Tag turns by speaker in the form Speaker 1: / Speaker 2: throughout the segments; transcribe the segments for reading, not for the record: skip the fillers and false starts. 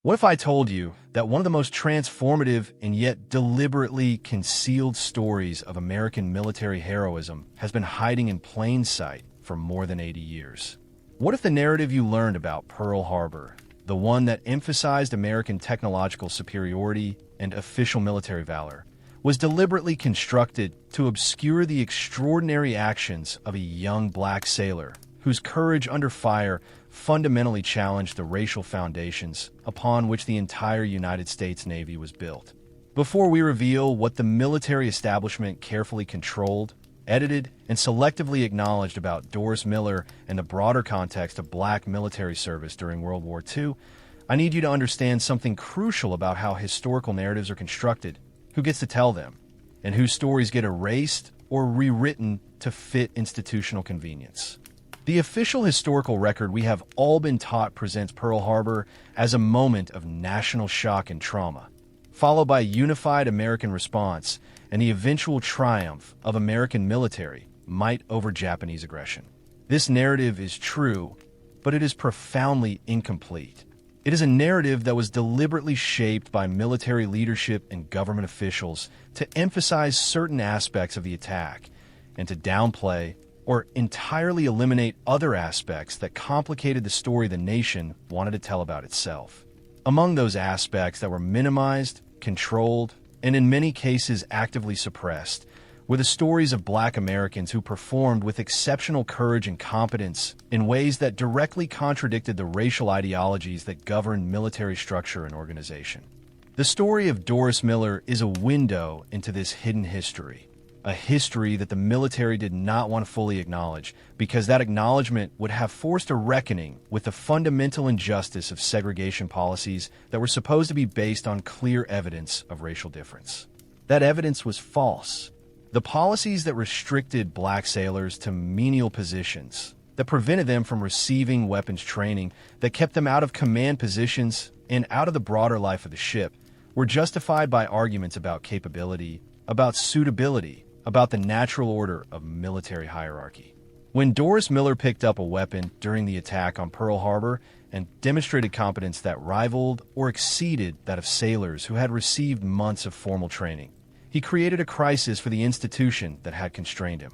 Speaker 1: What if I told you that one of the most transformative and yet deliberately concealed stories of American military heroism has been hiding in plain sight for more than 80 years? What if the narrative you learned about Pearl Harbor, the one that emphasized American technological superiority and official military valor, was deliberately constructed to obscure the extraordinary actions of a young black sailor whose courage under fire fundamentally challenged the racial foundations upon which the entire United States Navy was built? Before we reveal what the military establishment carefully controlled, edited, and selectively acknowledged about Doris Miller and the broader context of black military service during World War II, I need you to understand something crucial about how historical narratives are constructed, who gets to tell them, and whose stories get erased or rewritten to fit institutional convenience. The official historical record we have all been taught presents Pearl Harbor as a moment of national shock and trauma, followed by a unified American response and the eventual triumph of American military might over Japanese aggression. This narrative is true, but it is profoundly incomplete. It is a narrative that was deliberately shaped by military leadership and government officials to emphasize certain aspects of the attack and to downplay or entirely eliminate other aspects that complicated the story the nation wanted to tell about itself. Among those aspects that were minimized, controlled, and in many cases actively suppressed were the stories of black Americans who performed with exceptional courage and competence in ways that directly contradicted the racial ideologies that governed military structure and organization. The story of Doris Miller is a window into this hidden history, a history that the military did not want to fully acknowledge because that acknowledgement would have forced a reckoning with the fundamental injustice of segregation policies that were supposed to be based on clear evidence of racial difference. That evidence was false. The policies that restricted black sailors to menial positions, that prevented them from receiving weapons training, that kept them out of command positions and out of the broader life of the ship, were justified by arguments about capability, about suitability, about the natural order of military hierarchy. When Doris Miller picked up a weapon during the attack on Pearl Harbor and demonstrated competence that rivaled or exceeded that of sailors who had received months of formal training, he created a crisis for the institution that had constrained him.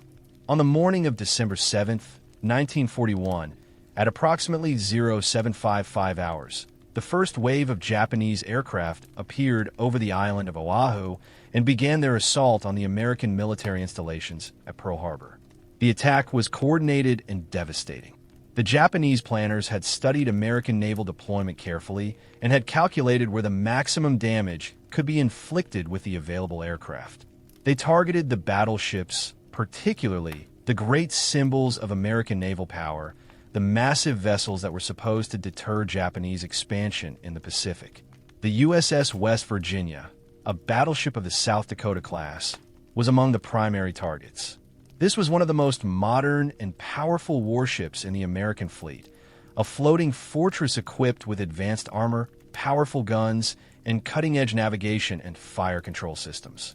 Speaker 1: On the morning of December 7th, 1941, at approximately 0755 hours, the first wave of Japanese aircraft appeared over the island of Oahu and began their assault on the American military installations at Pearl Harbor. The attack was coordinated and devastating. The Japanese planners had studied American naval deployment carefully and had calculated where the maximum damage could be inflicted with the available aircraft. They targeted the battleships, particularly the great symbols of American naval power, the massive vessels that were supposed to deter Japanese expansion in the Pacific. The USS West Virginia, a battleship of the South Dakota class, was among the primary targets. This was one of the most modern and powerful warships in the American fleet, a floating fortress equipped with advanced armor, powerful guns, and cutting-edge navigation and fire control systems.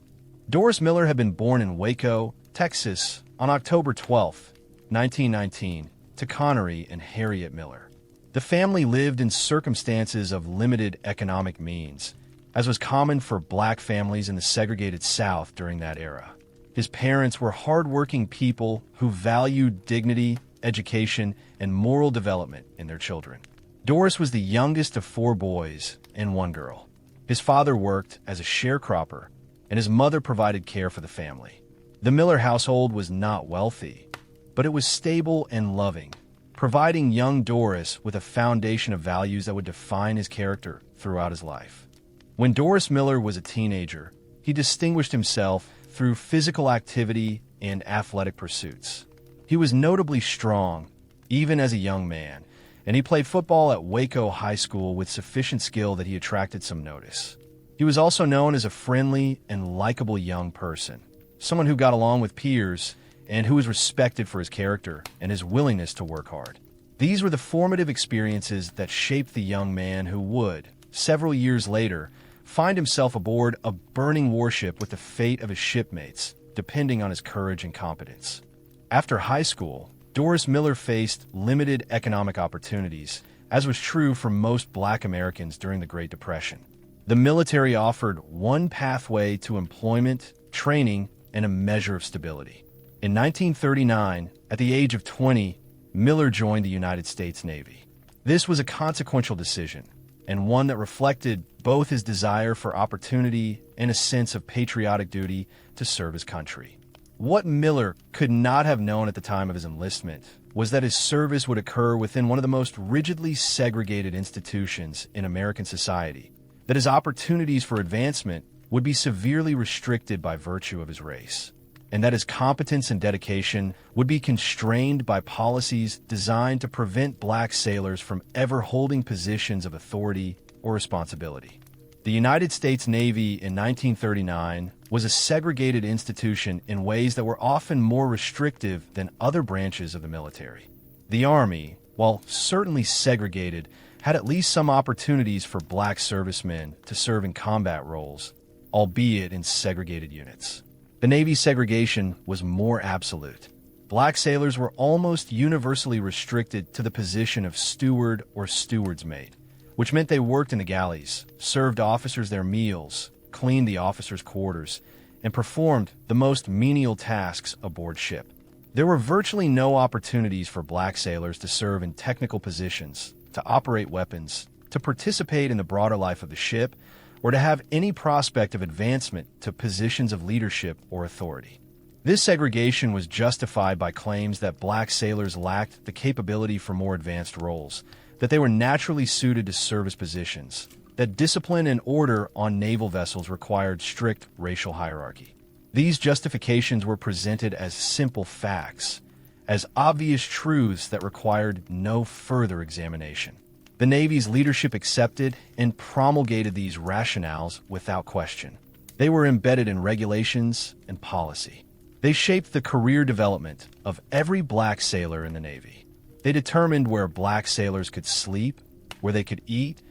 Speaker 1: Doris Miller had been born in Waco, Texas, on October 12, 1919, to Connery and Harriet Miller. The family lived in circumstances of limited economic means, as was common for black families in the segregated South during that era. His parents were hardworking people who valued dignity, education, and moral development in their children. Doris was the youngest of 4 boys and 1 girl. His father worked as a sharecropper, and his mother provided care for the family. The Miller household was not wealthy, but it was stable and loving, providing young Doris with a foundation of values that would define his character throughout his life. When Doris Miller was a teenager, he distinguished himself through physical activity and athletic pursuits. He was notably strong, even as a young man, and he played football at Waco High School with sufficient skill that he attracted some notice. He was also known as a friendly and likable young person, someone who got along with peers and who was respected for his character and his willingness to work hard. These were the formative experiences that shaped the young man who would, several years later, find himself aboard a burning warship with the fate of his shipmates, depending on his courage and competence. After high school, Doris Miller faced limited economic opportunities, as was true for most Black Americans during the Great Depression. The military offered one pathway to employment, training, and a measure of stability. In 1939, at the age of 20, Miller joined the United States Navy. This was a consequential decision, and one that reflected both his desire for opportunity and a sense of patriotic duty to serve his country. What Miller could not have known at the time of his enlistment was that his service would occur within one of the most rigidly segregated institutions in American society, that his opportunities for advancement would be severely restricted by virtue of his race, and that his competence and dedication would be constrained by policies designed to prevent Black sailors from ever holding positions of authority or responsibility. The United States Navy in 1939 was a segregated institution in ways that were often more restrictive than other branches of the military. The Army, while certainly segregated, had at least some opportunities for Black servicemen to serve in combat roles, albeit in segregated units. The Navy's segregation was more absolute. Black sailors were almost universally restricted to the position of steward or steward's mate, which meant they worked in the galleys, served officers their meals, cleaned the officers' quarters, and performed the most menial tasks aboard ship. There were virtually no opportunities for Black sailors to serve in technical positions, to operate weapons, to participate in the broader life of the ship, or to have any prospect of advancement to positions of leadership or authority. This segregation was justified by claims that Black sailors lacked the capability for more advanced roles, that they were naturally suited to service positions, that discipline and order on naval vessels required strict racial hierarchy. These justifications were presented as simple facts, as obvious truths that required no further examination. The Navy's leadership accepted and promulgated these rationales without question. They were embedded in regulations and policy. They shaped the career development of every Black sailor in the Navy. They determined where Black sailors could sleep, where they could eat,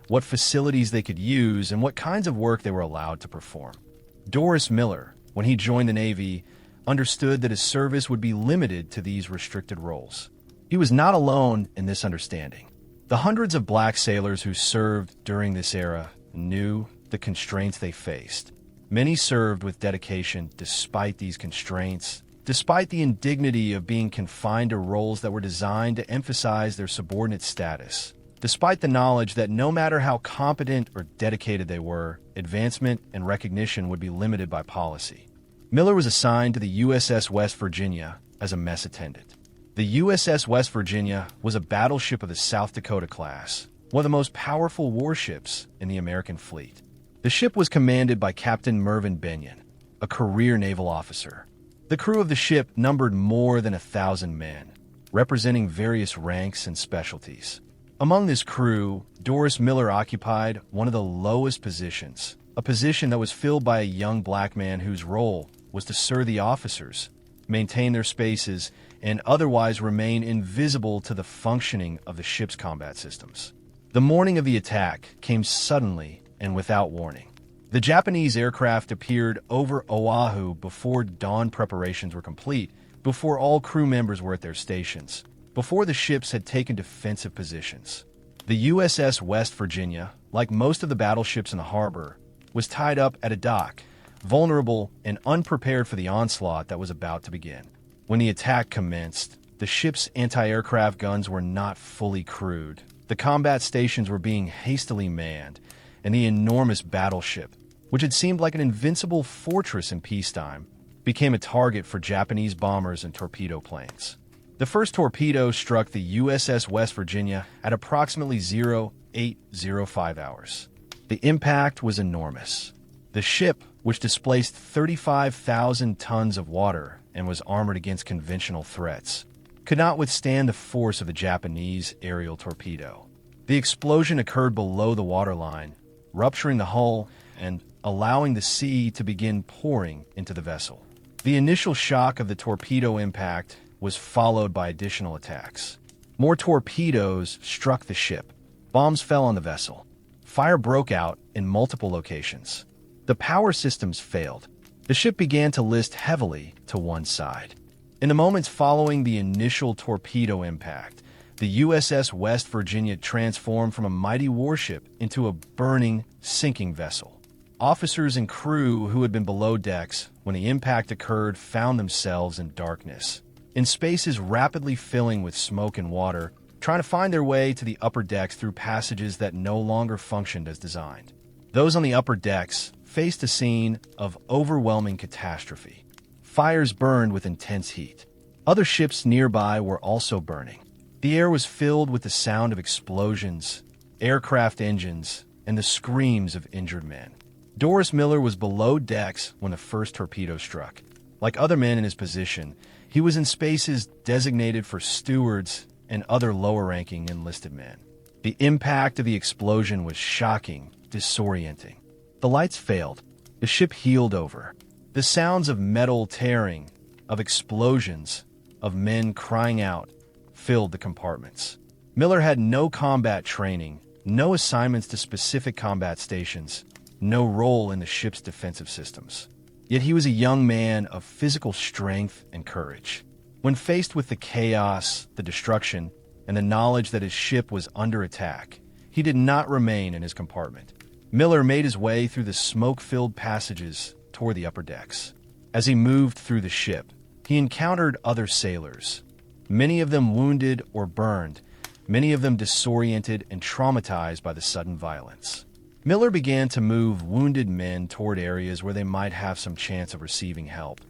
Speaker 1: what facilities they could use, and what kinds of work they were allowed to perform. Doris Miller, when he joined the Navy, understood that his service would be limited to these restricted roles. He was not alone in this understanding. The hundreds of Black sailors who served during this era knew the constraints they faced. Many served with dedication despite these constraints, despite the indignity of being confined to roles that were designed to emphasize their subordinate status, despite the knowledge that no matter how competent or dedicated they were, advancement and recognition would be limited by policy. Miller was assigned to the USS West Virginia as a mess attendant. The USS West Virginia was a battleship of the South Dakota class, one of the most powerful warships in the American fleet. The ship was commanded by Captain Mervyn Benyon, a career naval officer. The crew of the ship numbered more than 1,000 men, representing various ranks and specialties. Among this crew, Doris Miller occupied one of the lowest positions, a position that was filled by a young Black man whose role was to serve the officers, maintain their spaces, and otherwise remain invisible to the functioning of the ship's combat systems. The morning of the attack came suddenly and without warning. The Japanese aircraft appeared over Oahu before dawn preparations were complete, before all crew members were at their stations, before the ships had taken defensive positions. The USS West Virginia, like most of the battleships in the harbor, was tied up at a dock, vulnerable and unprepared for the onslaught that was about to begin. When the attack commenced, the ship's anti-aircraft guns were not fully crewed. The combat stations were being hastily manned, and the enormous battleship, which had seemed like an invincible fortress in peacetime, became a target for Japanese bombers and torpedo planes. The first torpedo struck the USS West Virginia at approximately 0805 hours. The impact was enormous. The ship, which displaced 35,000 tons of water and was armored against conventional threats, could not withstand the force of the Japanese aerial torpedo. The explosion occurred below the waterline, rupturing the hull and allowing the sea to begin pouring into the vessel. The initial shock of the torpedo impact was followed by additional attacks. More torpedoes struck the ship. Bombs fell on the vessel. Fire broke out in multiple locations. The power systems failed. The ship began to list heavily to one side. In the moments following the initial torpedo impact, the USS West Virginia transformed from a mighty warship into a burning, sinking vessel. Officers and crew who had been below decks when the impact occurred found themselves in darkness, in spaces rapidly filling with smoke and water, trying to find their way to the upper decks through passages that no longer functioned as designed. Those on the upper decks faced a scene of overwhelming catastrophe. Fires burned with intense heat. Other ships nearby were also burning. The air was filled with the sound of explosions, aircraft engines, and the screams of injured men. Doris Miller was below decks when the first torpedo struck. Like other men in his position, he was in spaces designated for stewards and other lower-ranking enlisted men. The impact of the explosion was shocking, disorienting. The lights failed. The ship heeled over. The sounds of metal tearing, of explosions, of men crying out, filled the compartments. Miller had no combat training, no assignments to specific combat stations, no role in the ship's defensive systems. Yet he was a young man of physical strength and courage. When faced with the chaos, the destruction, and the knowledge that his ship was under attack, he did not remain in his compartment. Miller made his way through the smoke-filled passages toward the upper decks. As he moved through the ship, he encountered other sailors, many of them wounded or burned, many of them disoriented and traumatized by the sudden violence. Miller began to move wounded men toward areas where they might have some chance of receiving help,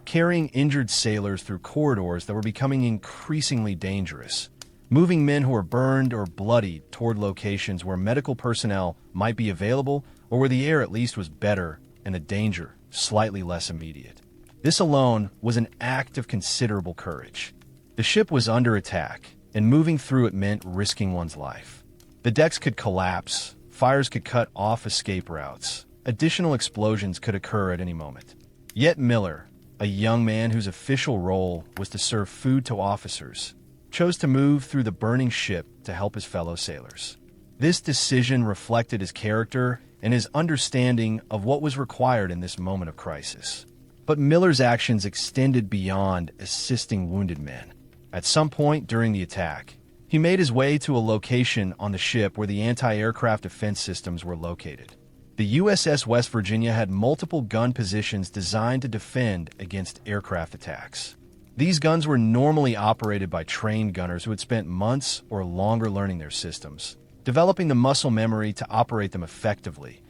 Speaker 1: carrying injured sailors through corridors that were becoming increasingly dangerous, moving men who were burned or bloodied toward locations where medical personnel might be available or where the air at least was better and the danger slightly less immediate. This alone was an act of considerable courage. The ship was under attack, and moving through it meant risking one's life. The decks could collapse, fires could cut off escape routes, additional explosions could occur at any moment. Yet Miller, a young man whose official role was to serve food to officers, chose to move through the burning ship to help his fellow sailors. This decision reflected his character and his understanding of what was required in this moment of crisis. But Miller's actions extended beyond assisting wounded men. At some point during the attack, he made his way to a location on the ship where the anti-aircraft defense systems were located. The USS West Virginia had multiple gun positions designed to defend against aircraft attacks. These guns were normally operated by trained gunners who had spent months or longer learning their systems, developing the muscle memory to operate them effectively,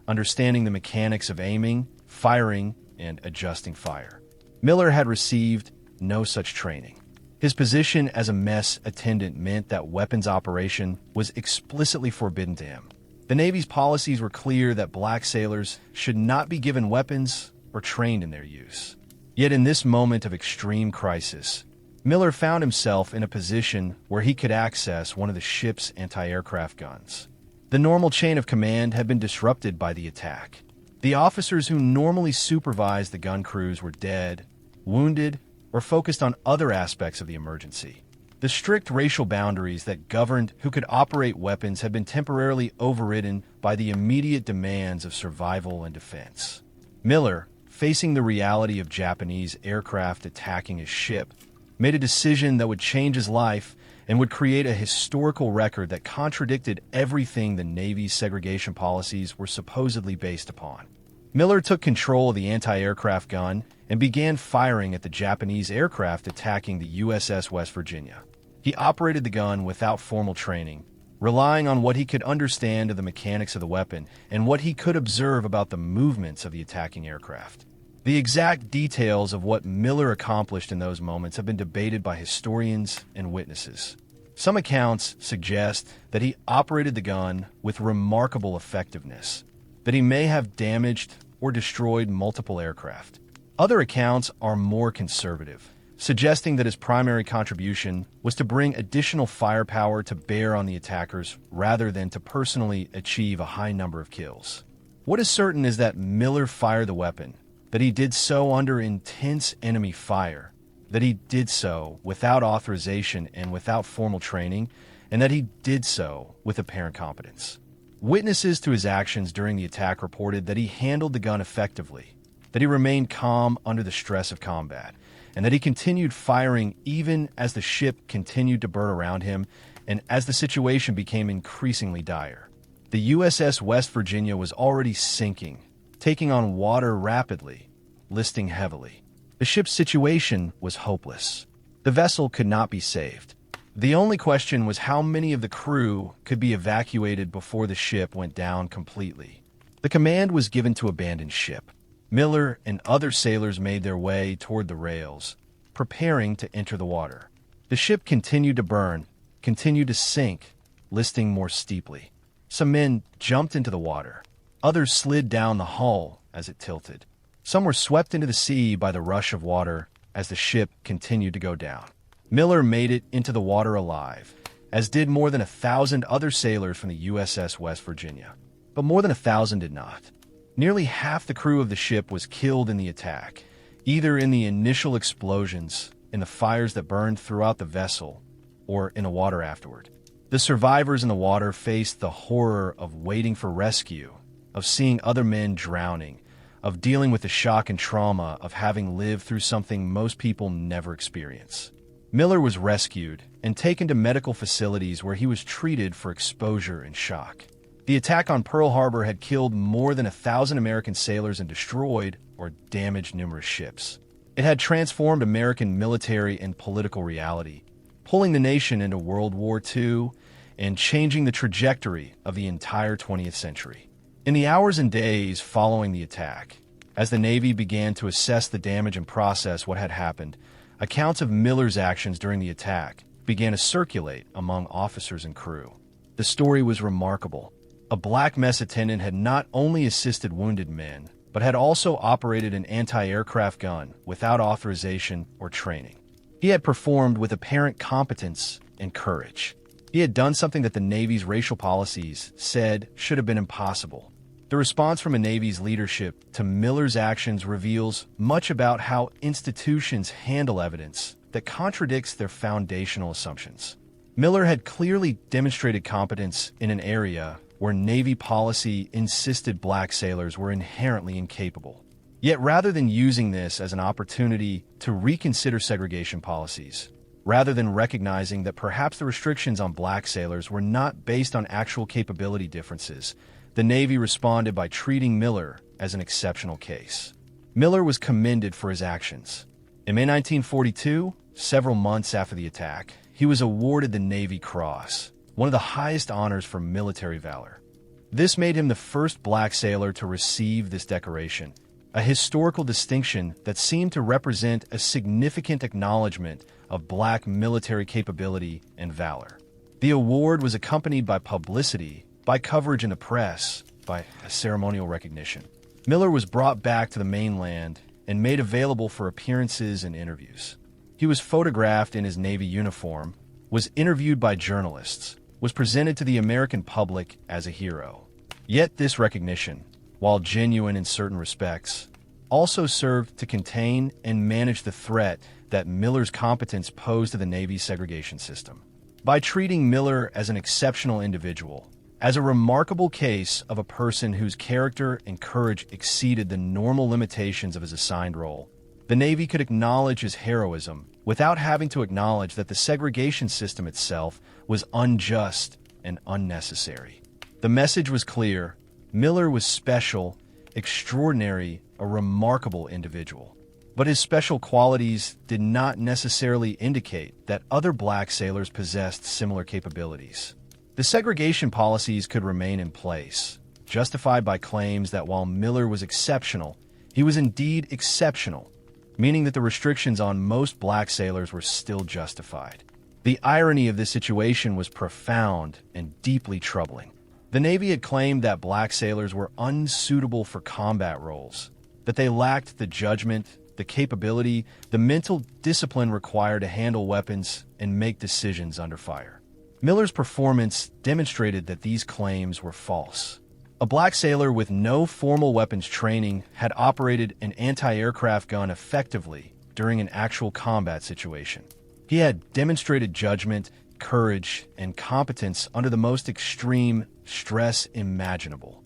Speaker 1: understanding the mechanics of aiming, firing, and adjusting fire. Miller had received no such training. His position as a mess attendant meant that weapons operation was explicitly forbidden to him. The Navy's policies were clear that black sailors should not be given weapons or trained in their use. Yet in this moment of extreme crisis, Miller found himself in a position where he could access one of the ship's anti-aircraft guns. The normal chain of command had been disrupted by the attack. The officers who normally supervised the gun crews were dead, wounded, or focused on other aspects of the emergency. The strict racial boundaries that governed who could operate weapons had been temporarily overridden by the immediate demands of survival and defense. Miller, facing the reality of Japanese aircraft attacking his ship, made a decision that would change his life and would create a historical record that contradicted everything the Navy's segregation policies were supposedly based upon. Miller took control of the anti-aircraft gun and began firing at the Japanese aircraft attacking the USS West Virginia. He operated the gun without formal training, relying on what he could understand of the mechanics of the weapon and what he could observe about the movements of the attacking aircraft. The exact details of what Miller accomplished in those moments have been debated by historians and witnesses. Some accounts suggest that he operated the gun with remarkable effectiveness, that he may have damaged or destroyed multiple aircraft. Other accounts are more conservative, suggesting that his primary contribution was to bring additional firepower to bear on the attackers rather than to personally achieve a high number of kills. What is certain is that Miller fired the weapon, that he did so under intense enemy fire, that he did so without authorization and without formal training, and that he did so with apparent competence. Witnesses to his actions during the attack reported that he handled the gun effectively, that he remained calm under the stress of combat, and that he continued firing even as the ship continued to burn around him and as the situation became increasingly dire. The USS West Virginia was already sinking, taking on water rapidly, listing heavily. The ship's situation was hopeless. The vessel could not be saved. The only question was how many of the crew could be evacuated before the ship went down completely. The command was given to abandon ship. Miller and other sailors made their way toward the rails, preparing to enter the water. The ship continued to burn, continued to sink, listing more steeply. Some men jumped into the water. Others slid down the hull as it tilted. Some were swept into the sea by the rush of water as the ship continued to go down. Miller made it into the water alive, as did more than 1,000 other sailors from the USS West Virginia. But more than 1,000 did not. Nearly half the crew of the ship was killed in the attack, either in the initial explosions, in the fires that burned throughout the vessel, or in the water afterward. The survivors in the water faced the horror of waiting for rescue, of seeing other men drowning, of dealing with the shock and trauma of having lived through something most people never experience. Miller was rescued and taken to medical facilities where he was treated for exposure and shock. The attack on Pearl Harbor had killed more than 1,000 American sailors and destroyed or damaged numerous ships. It had transformed American military and political reality, pulling the nation into World War II and changing the trajectory of the entire 20th century. In the hours and days following the attack, as the Navy began to assess the damage and process what had happened, accounts of Miller's actions during the attack began to circulate among officers and crew. The story was remarkable. A black mess attendant had not only assisted wounded men, but had also operated an anti-aircraft gun without authorization or training. He had performed with apparent competence and courage. He had done something that the Navy's racial policies said should have been impossible. The response from a Navy's leadership to Miller's actions reveals much about how institutions handle evidence that contradicts their foundational assumptions. Miller had clearly demonstrated competence in an area where Navy policy insisted black sailors were inherently incapable. Yet rather than using this as an opportunity to reconsider segregation policies, rather than recognizing that perhaps the restrictions on black sailors were not based on actual capability differences, the Navy responded by treating Miller as an exceptional case. Miller was commended for his actions. In May 1942, several months after the attack, he was awarded the Navy Cross, one of the highest honors for military valor. This made him the first black sailor to receive this decoration, a historical distinction that seemed to represent a significant acknowledgement of black military capability and valor. The award was accompanied by publicity, by coverage in the press, by a ceremonial recognition. Miller was brought back to the mainland and made available for appearances and interviews. He was photographed in his Navy uniform, was interviewed by journalists, was presented to the American public as a hero. Yet this recognition, while genuine in certain respects, also served to contain and manage the threat that Miller's competence posed to the Navy's segregation system. By treating Miller as an exceptional individual, as a remarkable case of a person whose character and courage exceeded the normal limitations of his assigned role, the Navy could acknowledge his heroism without having to acknowledge that the segregation system itself was unjust and unnecessary. The message was clear. Miller was special, extraordinary, a remarkable individual. But his special qualities did not necessarily indicate that other black sailors possessed similar capabilities. The segregation policies could remain in place, justified by claims that while Miller was exceptional, he was indeed exceptional, meaning that the restrictions on most black sailors were still justified. The irony of this situation was profound and deeply troubling. The Navy had claimed that black sailors were unsuitable for combat roles, that they lacked the judgment, the capability, the mental discipline required to handle weapons and make decisions under fire. Miller's performance demonstrated that these claims were false. A black sailor with no formal weapons training had operated an anti-aircraft gun effectively during an actual combat situation. He had demonstrated judgment, courage, and competence under the most extreme stress imaginable.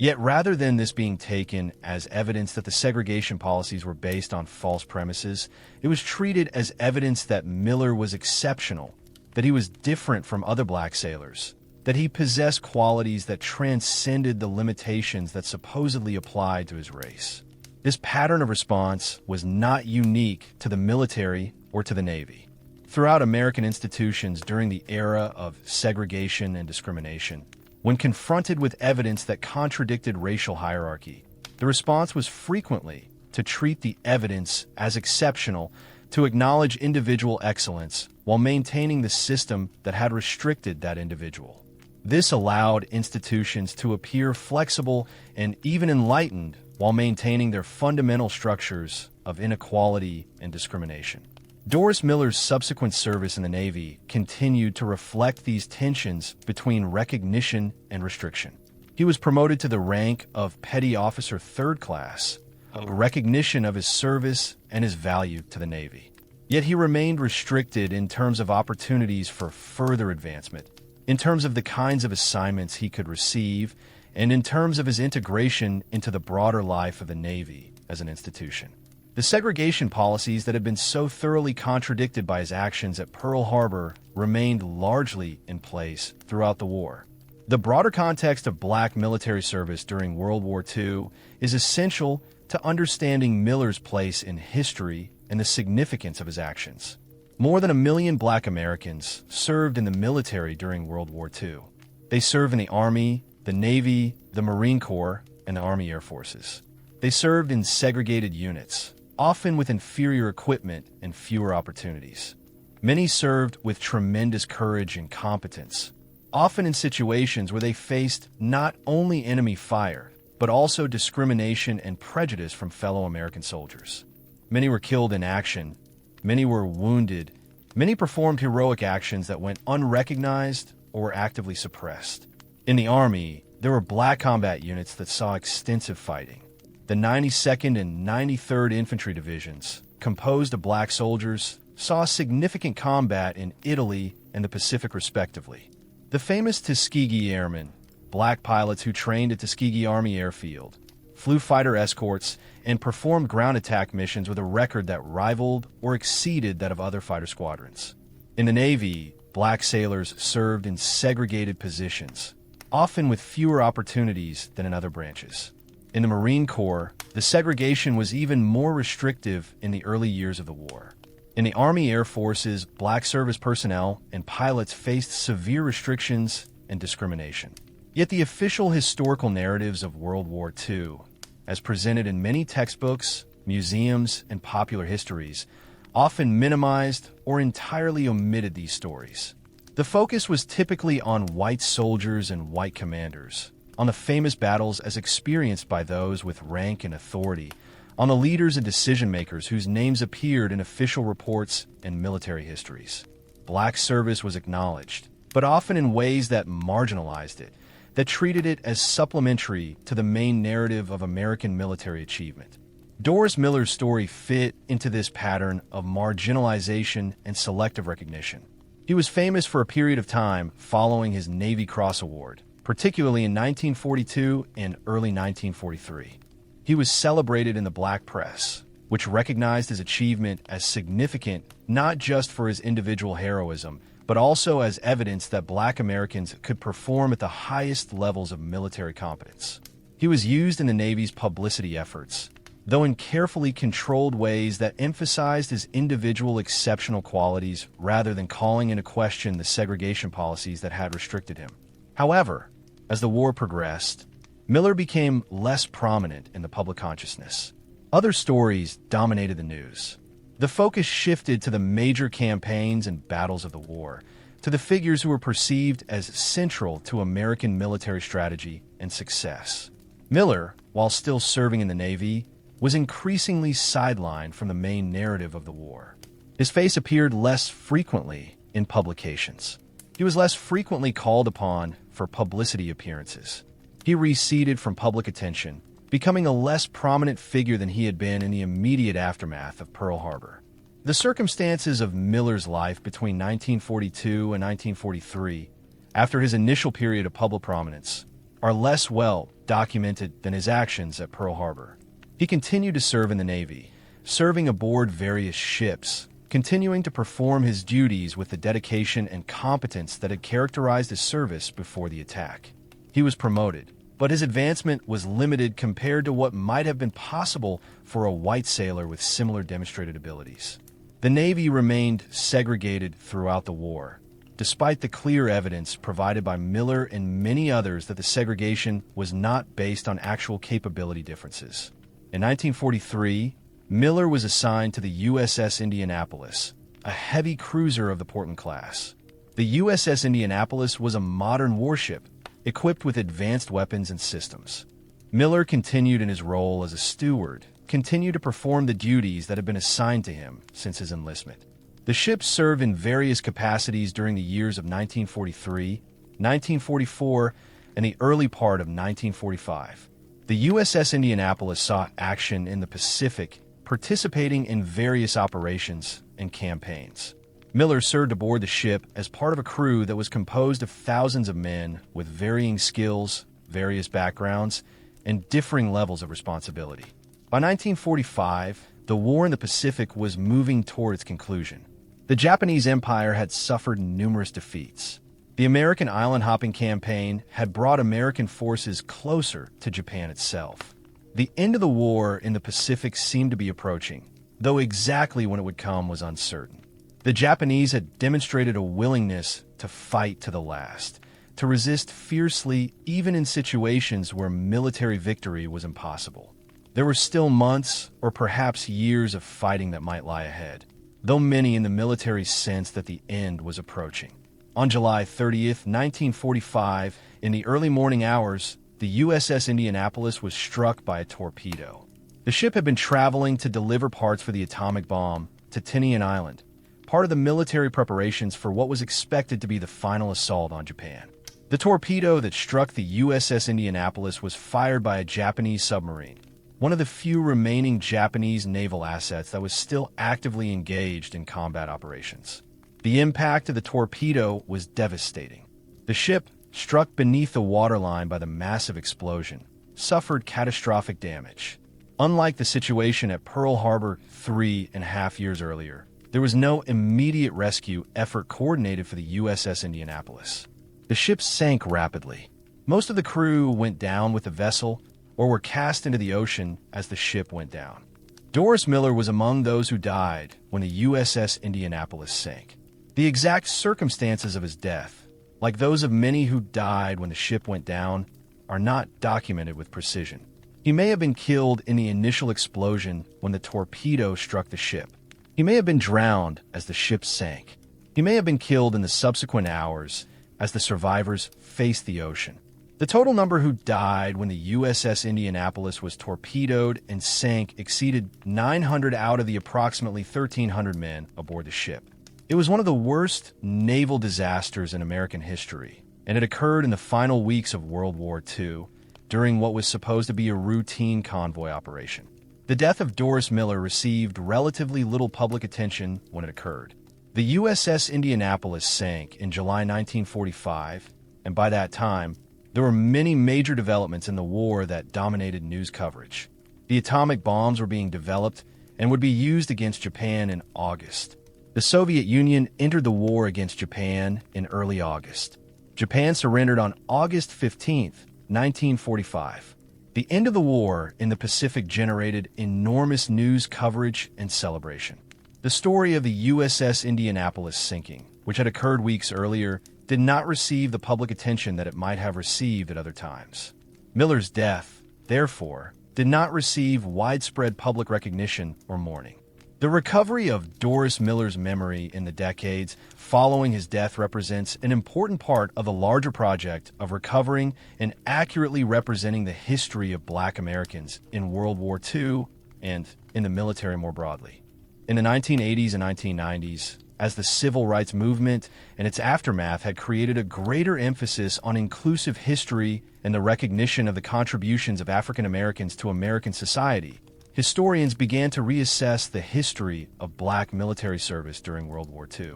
Speaker 1: Yet rather than this being taken as evidence that the segregation policies were based on false premises, it was treated as evidence that Miller was exceptional, that he was different from other black sailors, that he possessed qualities that transcended the limitations that supposedly applied to his race. This pattern of response was not unique to the military or to the Navy. Throughout American institutions during the era of segregation and discrimination, when confronted with evidence that contradicted racial hierarchy, the response was frequently to treat the evidence as exceptional, to acknowledge individual excellence while maintaining the system that had restricted that individual. This allowed institutions to appear flexible and even enlightened while maintaining their fundamental structures of inequality and discrimination. Doris Miller's subsequent service in the Navy continued to reflect these tensions between recognition and restriction. He was promoted to the rank of Petty Officer Third Class, a recognition of his service and his value to the Navy. Yet he remained restricted in terms of opportunities for further advancement, in terms of the kinds of assignments he could receive, and in terms of his integration into the broader life of the Navy as an institution. The segregation policies that had been so thoroughly contradicted by his actions at Pearl Harbor remained largely in place throughout the war. The broader context of black military service during World War II is essential to understanding Miller's place in history and the significance of his actions. More than 1 million black Americans served in the military during World War II. They served in the Army, the Navy, the Marine Corps, and the Army Air Forces. They served in segregated units, often with inferior equipment and fewer opportunities. Many served with tremendous courage and competence, often in situations where they faced not only enemy fire, but also discrimination and prejudice from fellow American soldiers. Many were killed in action, many were wounded, many performed heroic actions that went unrecognized or were actively suppressed. In the Army, there were black combat units that saw extensive fighting. The 92nd and 93rd Infantry Divisions, composed of black soldiers, saw significant combat in Italy and the Pacific respectively. The famous Tuskegee Airmen, black pilots who trained at Tuskegee Army Airfield, flew fighter escorts, and performed ground attack missions with a record that rivaled or exceeded that of other fighter squadrons. In the Navy, black sailors served in segregated positions, often with fewer opportunities than in other branches. In the Marine Corps, the segregation was even more restrictive in the early years of the war. In the Army Air Forces, black service personnel and pilots faced severe restrictions and discrimination. Yet the official historical narratives of World War II, as presented in many textbooks, museums, and popular histories, often minimized or entirely omitted these stories. The focus was typically on white soldiers and white commanders, on the famous battles as experienced by those with rank and authority, on the leaders and decision-makers whose names appeared in official reports and military histories. Black service was acknowledged, but often in ways that marginalized it, that treated it as supplementary to the main narrative of American military achievement. Doris Miller's story fit into this pattern of marginalization and selective recognition. He was famous for a period of time following his Navy Cross Award, particularly in 1942 and early 1943. He was celebrated in the black press, which recognized his achievement as significant not just for his individual heroism, but also as evidence that black Americans could perform at the highest levels of military competence. He was used in the Navy's publicity efforts, though in carefully controlled ways that emphasized his individual exceptional qualities rather than calling into question the segregation policies that had restricted him. However, as the war progressed, Miller became less prominent in the public consciousness. Other stories dominated the news. The focus shifted to the major campaigns and battles of the war, to the figures who were perceived as central to American military strategy and success. Miller, while still serving in the Navy, was increasingly sidelined from the main narrative of the war. His face appeared less frequently in publications. He was less frequently called upon for publicity appearances. He receded from public attention, becoming a less prominent figure than he had been in the immediate aftermath of Pearl Harbor. The circumstances of Miller's life between 1942 and 1943, after his initial period of public prominence, are less well documented than his actions at Pearl Harbor. He continued to serve in the Navy, serving aboard various ships, continuing to perform his duties with the dedication and competence that had characterized his service before the attack. He was promoted, but his advancement was limited compared to what might have been possible for a white sailor with similar demonstrated abilities. The Navy remained segregated throughout the war, despite the clear evidence provided by Miller and many others that the segregation was not based on actual capability differences. In 1943, Miller was assigned to the USS Indianapolis, a heavy cruiser of the Portland class. The USS Indianapolis was a modern warship equipped with advanced weapons and systems. Miller continued in his role as a steward, continued to perform the duties that had been assigned to him since his enlistment. The ship served in various capacities during the years of 1943, 1944, and the early part of 1945. The USS Indianapolis saw action in the Pacific, participating in various operations and campaigns. Miller served aboard the ship as part of a crew that was composed of thousands of men with varying skills, various backgrounds, and differing levels of responsibility. By 1945, the war in the Pacific was moving toward its conclusion. The Japanese Empire had suffered numerous defeats. The American island-hopping campaign had brought American forces closer to Japan itself. The end of the war in the Pacific seemed to be approaching, though exactly when it would come was uncertain. The Japanese had demonstrated a willingness to fight to the last, to resist fiercely even in situations where military victory was impossible. There were still months or perhaps years of fighting that might lie ahead, though many in the military sensed that the end was approaching. On July 30th, 1945, in the early morning hours, the USS Indianapolis was struck by a torpedo. The ship had been traveling to deliver parts for the atomic bomb to Tinian Island, part of the military preparations for what was expected to be the final assault on Japan. The torpedo that struck the USS Indianapolis was fired by a Japanese submarine, one of the few remaining Japanese naval assets that was still actively engaged in combat operations. The impact of the torpedo was devastating. The ship, struck beneath the waterline by the massive explosion, suffered catastrophic damage. Unlike the situation at Pearl Harbor 3.5 years earlier, there was no immediate rescue effort coordinated for the USS Indianapolis. The ship sank rapidly. Most of the crew went down with the vessel or were cast into the ocean as the ship went down. Doris Miller was among those who died when the USS Indianapolis sank. The exact circumstances of his death, like those of many who died when the ship went down, are not documented with precision. He may have been killed in the initial explosion when the torpedo struck the ship. He may have been drowned as the ship sank. He may have been killed in the subsequent hours as the survivors faced the ocean. The total number who died when the USS Indianapolis was torpedoed and sank exceeded 900 out of the approximately 1,300 men aboard the ship. It was one of the worst naval disasters in American history, and it occurred in the final weeks of World War II during what was supposed to be a routine convoy operation. The death of Doris Miller received relatively little public attention when it occurred. The USS Indianapolis sank in July 1945, and by that time, there were many major developments in the war that dominated news coverage. The atomic bombs were being developed and would be used against Japan in August. The Soviet Union entered the war against Japan in early August. Japan surrendered on August 15, 1945. The end of the war in the Pacific generated enormous news coverage and celebration. The story of the USS Indianapolis sinking, which had occurred weeks earlier, did not receive the public attention that it might have received at other times. Miller's death, therefore, did not receive widespread public recognition or mourning. The recovery of Doris Miller's memory in the decades following his death represents an important part of the larger project of recovering and accurately representing the history of Black Americans in World War II and in the military more broadly. In the 1980s and 1990s, as the civil rights movement and its aftermath had created a greater emphasis on inclusive history and the recognition of the contributions of African Americans to American society, historians began to reassess the history of Black military service during World War II.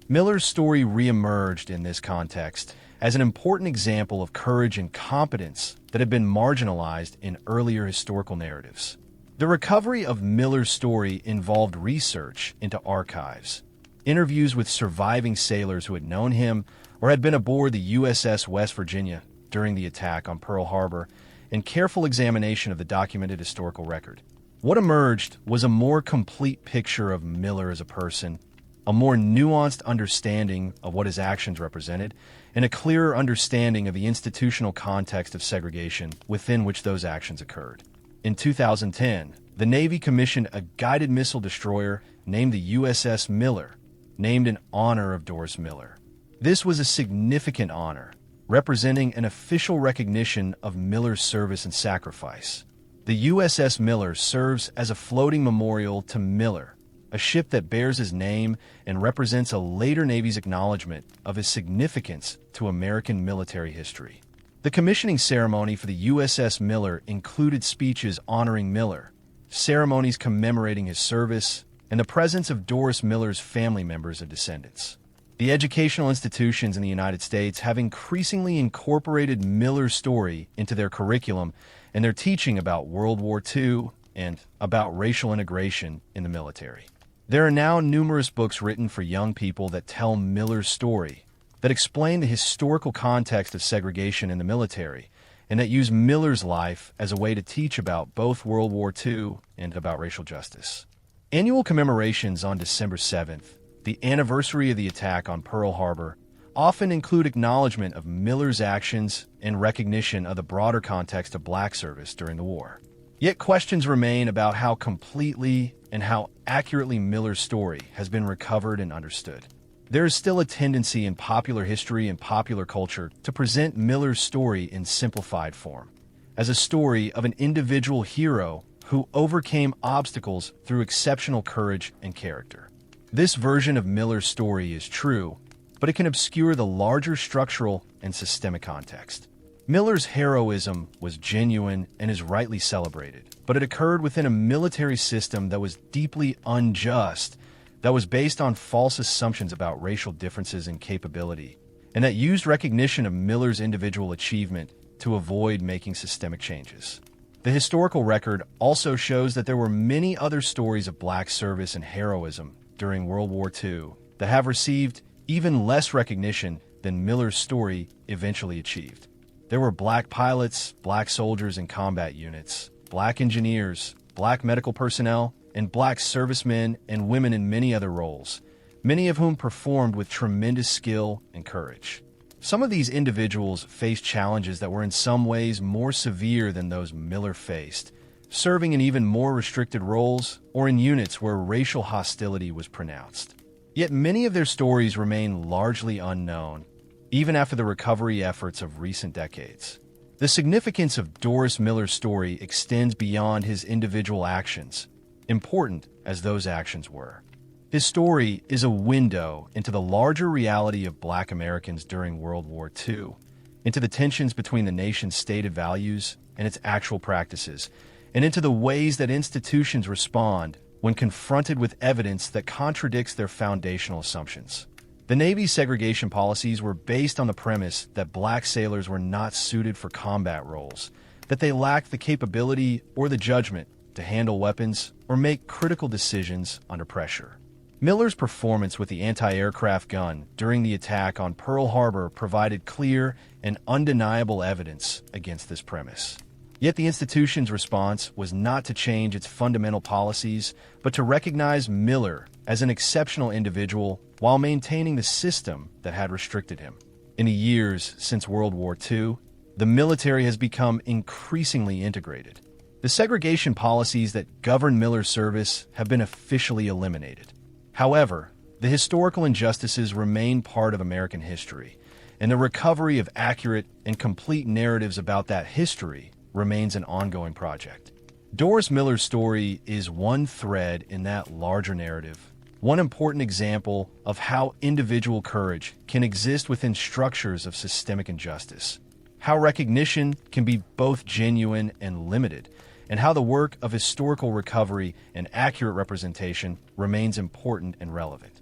Speaker 1: Miller's story reemerged in this context as an important example of courage and competence that had been marginalized in earlier historical narratives. The recovery of Miller's story involved research into archives, interviews with surviving sailors who had known him or had been aboard the USS West Virginia during the attack on Pearl Harbor, and careful examination of the documented historical record. What emerged was a more complete picture of Miller as a person, a more nuanced understanding of what his actions represented, and a clearer understanding of the institutional context of segregation within which those actions occurred. In 2010, the Navy commissioned a guided missile destroyer named the USS Miller, named in honor of Doris Miller. This was a significant honor, representing an official recognition of Miller's service and sacrifice. The USS Miller serves as a floating memorial to Miller, a ship that bears his name and represents a later Navy's acknowledgement of his significance to American military history. The commissioning ceremony for the USS Miller included speeches honoring Miller, ceremonies commemorating his service, and the presence of Doris Miller's family members and descendants. The educational institutions in the United States have increasingly incorporated Miller's story into their curriculum and their teaching about World War II and about racial integration in the military. There are now numerous books written for young people that tell Miller's story, that explain the historical context of segregation in the military, and that use Miller's life as a way to teach about both World War II and about racial justice. Annual commemorations on December 7th, the anniversary of the attack on Pearl Harbor, often include acknowledgement of Miller's actions and recognition of the broader context of black service during the war. Yet questions remain about how completely and how accurately Miller's story has been recovered and understood. There is still a tendency in popular history and popular culture to present Miller's story in simplified form, as a story of an individual hero who overcame obstacles through exceptional courage and character. This version of Miller's story is true, but it can obscure the larger structural and systemic context. Miller's heroism was genuine and is rightly celebrated, but it occurred within a military system that was deeply unjust, that was based on false assumptions about racial differences in capability, and that used recognition of Miller's individual achievement to avoid making systemic changes. The historical record also shows that there were many other stories of black service and heroism during World War II that have received even less recognition than Miller's story eventually achieved. There were black pilots, black soldiers in combat units, black engineers, black medical personnel, and black servicemen and women in many other roles, many of whom performed with tremendous skill and courage. Some of these individuals faced challenges that were in some ways more severe than those Miller faced, serving in even more restricted roles or in units where racial hostility was pronounced. Yet many of their stories remain largely unknown, even after the recovery efforts of recent decades. The significance of Doris Miller's story extends beyond his individual actions, important as those actions were. His story is a window into the larger reality of Black Americans during World War II, into the tensions between the nation's stated values and its actual practices, and into the ways that institutions respond when confronted with evidence that contradicts their foundational assumptions. The Navy's segregation policies were based on the premise that black sailors were not suited for combat roles, that they lacked the capability or the judgment to handle weapons or make critical decisions under pressure. Miller's performance with the anti-aircraft gun during the attack on Pearl Harbor provided clear and undeniable evidence against this premise. Yet the institution's response was not to change its fundamental policies, but to recognize Miller as an exceptional individual while maintaining the system that had restricted him. In the years since World War II, the military has become increasingly integrated. The segregation policies that govern Miller's service have been officially eliminated. However, the historical injustices remain part of American history, and the recovery of accurate and complete narratives about that history remains an ongoing project. Doris Miller's story is one thread in that larger narrative, one important example of how individual courage can exist within structures of systemic injustice, how recognition can be both genuine and limited, and how the work of historical recovery and accurate representation remains important and relevant.